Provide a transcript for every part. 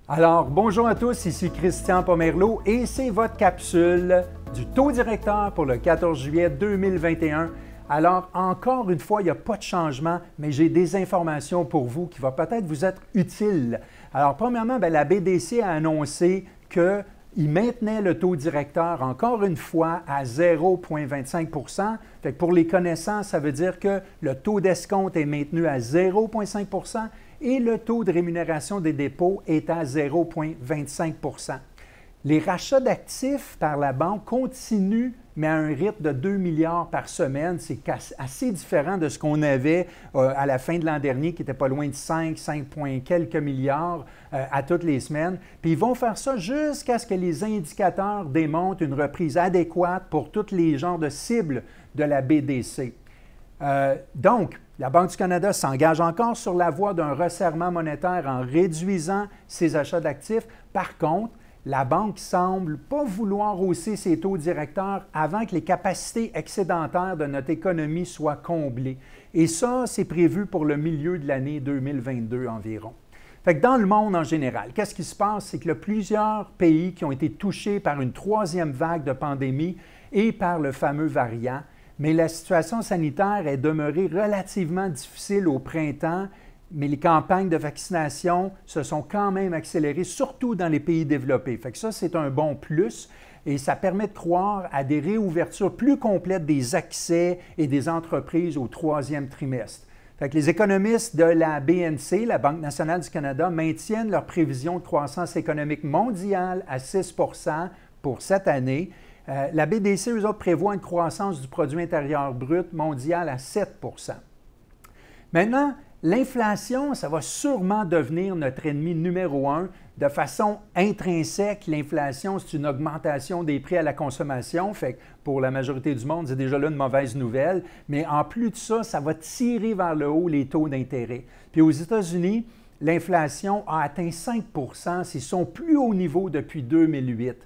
Alors, bonjour à tous, ici Christian Pomerleau et c'est votre capsule du taux directeur pour le 14 juillet 2021. Alors, encore une fois, il n'y a pas de changement, mais j'ai des informations pour vous qui vont peut-être vous être utiles. Alors, premièrement, la BDC a annoncé qu'il maintenait le taux directeur encore une fois à 0,25 %. Fait que pour les connaissants, ça veut dire que le taux d'escompte est maintenu à 0,5 % et le taux de rémunération des dépôts est à 0,25 %. Les rachats d'actifs par la banque continuent, mais à un rythme de 2 milliards par semaine. C'est assez différent de ce qu'on avait à la fin de l'an dernier, qui était pas loin de 5 quelques milliards à toutes les semaines. Puis ils vont faire ça jusqu'à ce que les indicateurs démontrent une reprise adéquate pour tous les genres de cibles de la BDC. Donc, la Banque du Canada s'engage encore sur la voie d'un resserrement monétaire en réduisant ses achats d'actifs. Par contre, la Banque semble pas vouloir hausser ses taux directeurs avant que les capacités excédentaires de notre économie soient comblées. Et ça, c'est prévu pour le milieu de l'année 2022 environ. Fait que dans le monde en général, qu'est-ce qui se passe? C'est que plusieurs pays qui ont été touchés par une troisième vague de pandémie et par le fameux variant, mais la situation sanitaire est demeurée relativement difficile au printemps, mais les campagnes de vaccination se sont quand même accélérées, surtout dans les pays développés. Fait que ça, c'est un bon plus et ça permet de croire à des réouvertures plus complètes des accès et des entreprises au troisième trimestre. Fait que les économistes de la BNC, la Banque nationale du Canada, maintiennent leur prévision de croissance économique mondiale à 6 % pour cette année. La BDC, eux autres, prévoit une croissance du produit intérieur brut mondial à 7 %. Maintenant, l'inflation, ça va sûrement devenir notre ennemi numéro un. De façon intrinsèque, l'inflation, c'est une augmentation des prix à la consommation. Fait que pour la majorité du monde, c'est déjà là une mauvaise nouvelle. Mais en plus de ça, ça va tirer vers le haut les taux d'intérêt. Puis aux États-Unis, l'inflation a atteint 5 %. C'est son plus haut niveau depuis 2008.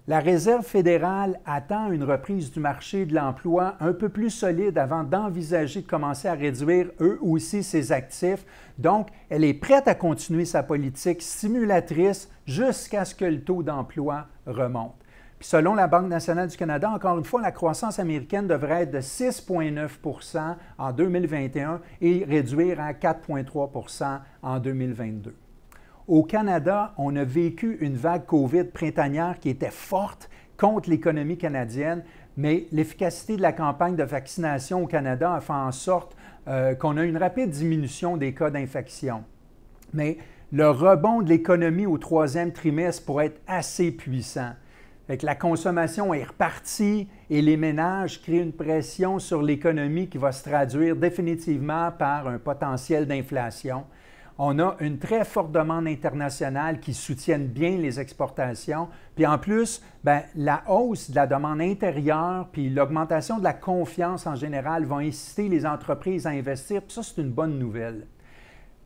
La Réserve fédérale attend une reprise du marché de l'emploi un peu plus solide avant d'envisager de commencer à réduire eux aussi ses actifs. Donc, elle est prête à continuer sa politique stimulatrice jusqu'à ce que le taux d'emploi remonte. Puis selon la Banque nationale du Canada, encore une fois, la croissance américaine devrait être de 6,9 % en 2021 et réduire à 4,3 % en 2022. Au Canada, on a vécu une vague COVID printanière qui était forte contre l'économie canadienne, mais l'efficacité de la campagne de vaccination au Canada a fait en sorte qu'on a une rapide diminution des cas d'infection. Mais le rebond de l'économie au troisième trimestre pourrait être assez puissant. Fait que la consommation est repartie et les ménages créent une pression sur l'économie qui va se traduire définitivement par un potentiel d'inflation. On a une très forte demande internationale qui soutienne bien les exportations. Puis en plus, la hausse de la demande intérieure puis l'augmentation de la confiance en général vont inciter les entreprises à investir. Puis ça, c'est une bonne nouvelle.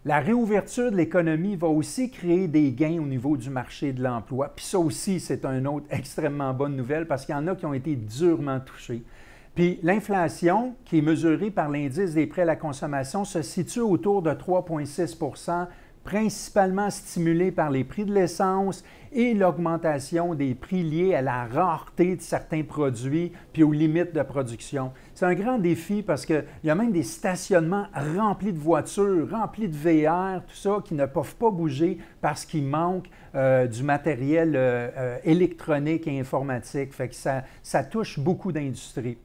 La réouverture de l'économie va aussi créer des gains au niveau du marché de l'emploi. Puis ça aussi, c'est une autre extrêmement bonne nouvelle parce qu'il y en a qui ont été durement touchés. Puis l'inflation, qui est mesurée par l'indice des prix à la consommation, se situe autour de 3,6 %, principalement stimulée par les prix de l'essence et l'augmentation des prix liés à la rareté de certains produits puis aux limites de production. C'est un grand défi parce qu'il y a même des stationnements remplis de voitures, remplis de VR, tout ça, qui ne peuvent pas bouger parce qu'il manque du matériel électronique et informatique. Fait que ça touche beaucoup d'industries.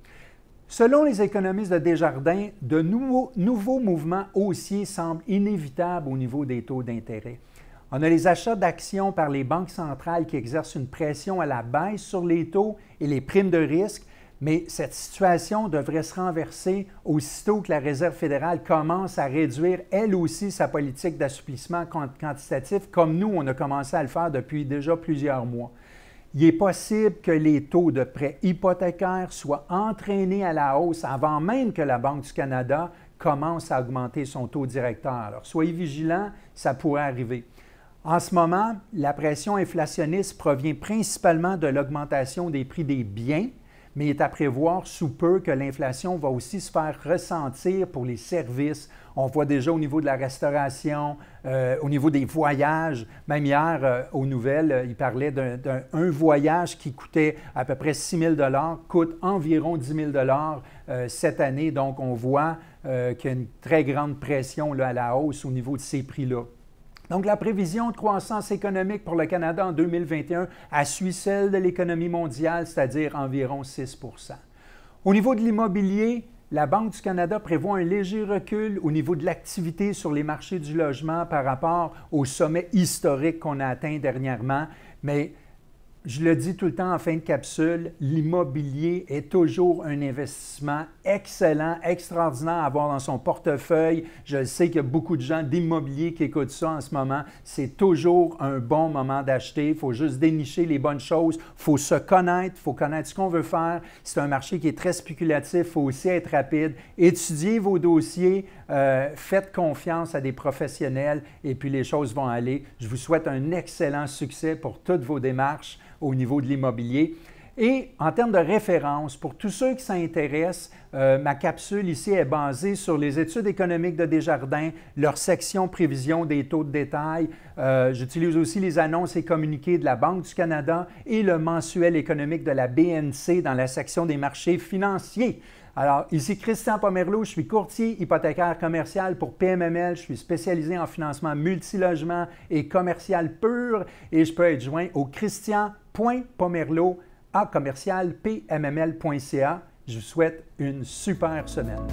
Selon les économistes de Desjardins, de nouveaux mouvements haussiers semblent inévitables au niveau des taux d'intérêt. On a les achats d'actions par les banques centrales qui exercent une pression à la baisse sur les taux et les primes de risque, mais cette situation devrait se renverser aussitôt que la Réserve fédérale commence à réduire elle aussi sa politique d'assouplissement quantitatif, comme nous, on a commencé à le faire depuis déjà plusieurs mois. Il est possible que les taux de prêts hypothécaires soient entraînés à la hausse avant même que la Banque du Canada commence à augmenter son taux directeur. Alors, soyez vigilants, ça pourrait arriver. En ce moment, la pression inflationniste provient principalement de l'augmentation des prix des biens, mais il est à prévoir sous peu que l'inflation va aussi se faire ressentir pour les services. On voit déjà au niveau de la restauration, au niveau des voyages. Même hier, aux nouvelles, il parlait d'un voyage qui coûtait à peu près 6 000 coûte environ 10 000 cette année. Donc, on voit qu'il y a une très grande pression là, à la hausse au niveau de ces prix-là. Donc, la prévision de croissance économique pour le Canada en 2021 suit celle de l'économie mondiale, c'est-à-dire environ 6 %. Au niveau de l'immobilier, la Banque du Canada prévoit un léger recul au niveau de l'activité sur les marchés du logement par rapport au sommet historique qu'on a atteint dernièrement, mais je le dis tout le temps en fin de capsule, l'immobilier est toujours un investissement excellent, extraordinaire à avoir dans son portefeuille. Je sais qu'il y a beaucoup de gens d'immobilier qui écoutent ça en ce moment. C'est toujours un bon moment d'acheter. Il faut juste dénicher les bonnes choses. Il faut se connaître, il faut connaître ce qu'on veut faire. C'est un marché qui est très spéculatif. Il faut aussi être rapide. Étudiez vos dossiers. Faites confiance à des professionnels et puis les choses vont aller. Je vous souhaite un excellent succès pour toutes vos démarches au niveau de l'immobilier. Et en termes de référence, pour tous ceux qui s'intéressent, ma capsule ici est basée sur les études économiques de Desjardins, leur section prévision des taux de détail. J'utilise aussi les annonces et communiqués de la Banque du Canada et le mensuel économique de la BNC dans la section des marchés financiers. Alors, ici Christian Pomerleau, je suis courtier hypothécaire commercial pour PMML. Je suis spécialisé en financement multilogement et commercial pur et je peux être joint au christian.pomerleau@pmml.ca. Je vous souhaite une super semaine.